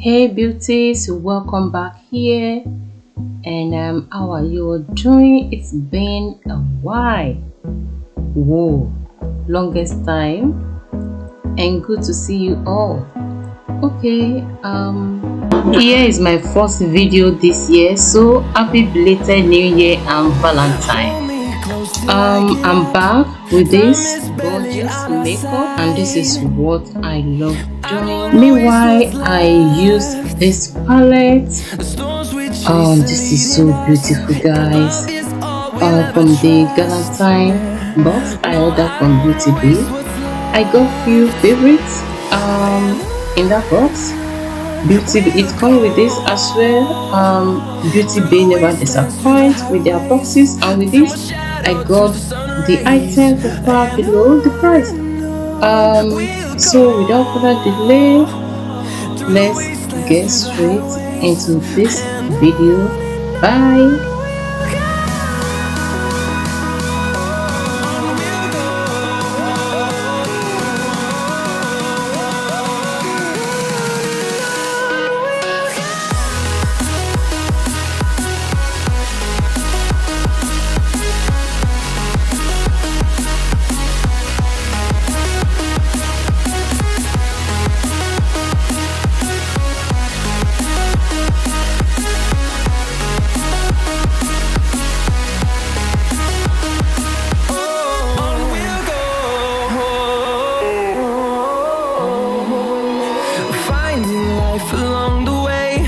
Hey beauties, welcome back here. And how are you all doing? It's been a while. Whoa, longest time, and good to see you all. Okay, here is my first video this year, so happy belated new year and Valentine. I'm back with this gorgeous makeup, and this is what I love doing. Meanwhile, I use this palette. This is so beautiful, guys. From the Valentine box I ordered from Beauty Bay. I got few favorites in that box. It comes with this as well. Beauty Bay never disappoints with their boxes, and with this I got the item for far below the price. So without further delay, let's get straight into this video. Bye. Along the way,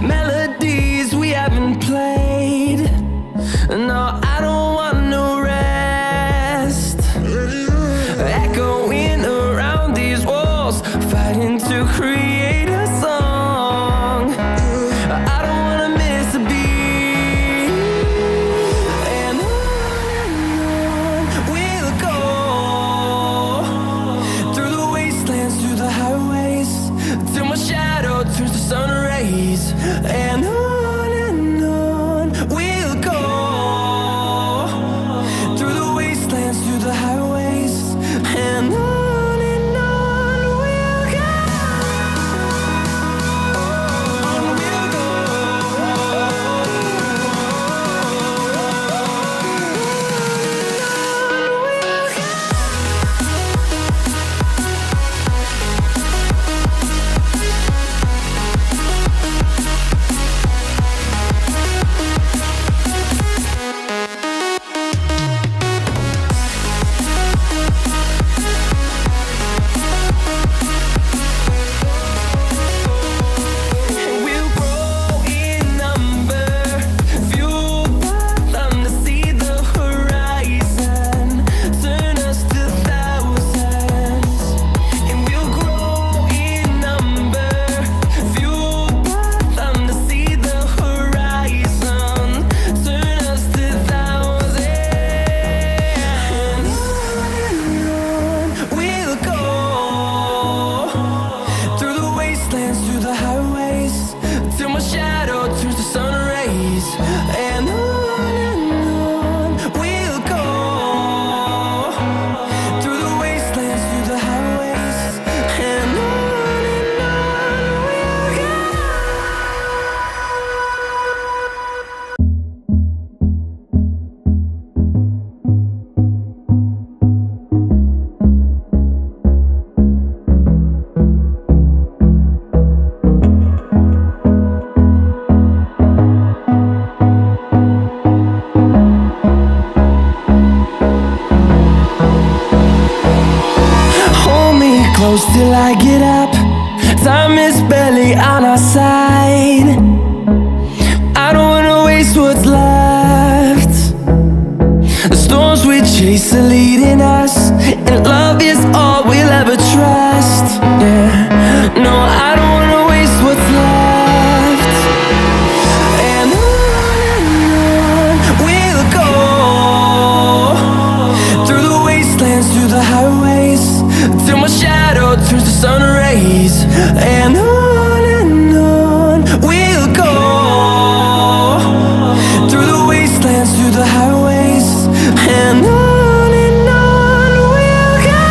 melodies we haven't played. No, I don't want no rest. Echoing around these walls, fighting to create a song. I don't wanna miss a beat. And on we'll go, through the wastelands, through the highways, till my shadow turns to sun rays. And on we'll go, through the wastelands, through the highways, and on we'll go. On we'll go. We'll grow in number, fueled by them to see the horizon, turn us to thousands. And we'll grow in number, fueled by them to see the horizon, turn us to thousands. And on we'll go, through the wastelands, through the highways, till my shadow turns to sun rays. And on we'll go, through the wastelands, through the highways, and on we'll go. Hold me close till I get up. Time is barely on our side. I don't wanna waste what's left. The storms we chase are leading us, and love is all we'll ever trust. Yeah, no, I don't wanna waste what's left. And on we'll go, through the wastelands, through the highways, till my shadow turns to sun rays. And on we'll go, through the wastelands, through the highways, and on we'll go.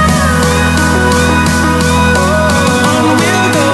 On we'll go.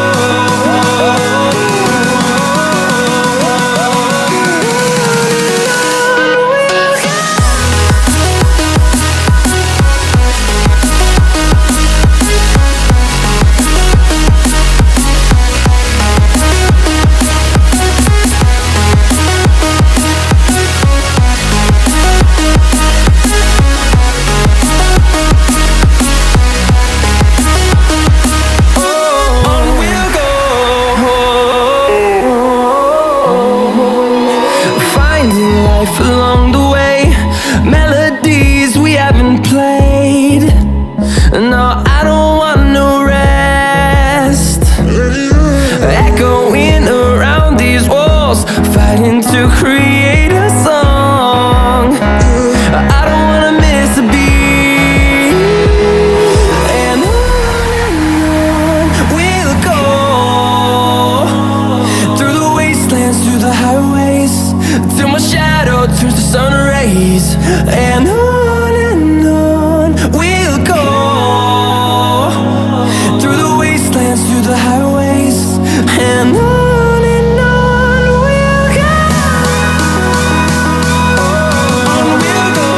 and on we'll go. Through the wastelands, through the highways, and on we'll go. On we'll go.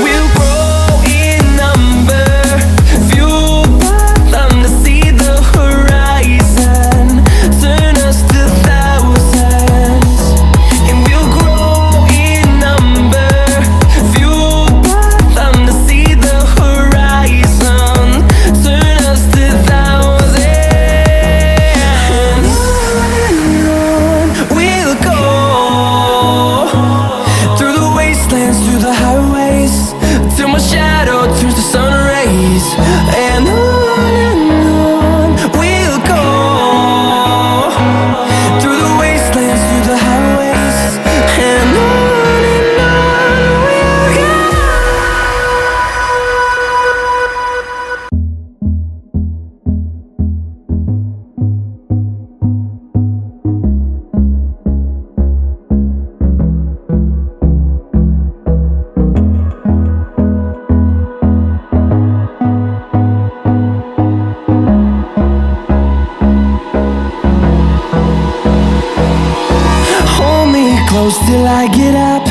We'll grow in number, fueled by them to see the horizon, turn us to thousands. And we'll grow in number, fueled by them to see the horizon, turn us to thousands. And on we'll go. Through the wastelands, through the highways, till my shadow turns to sun rays, and on we'll go. Through the wastelands, through the highways, and on we'll go. Hold me close till I get up.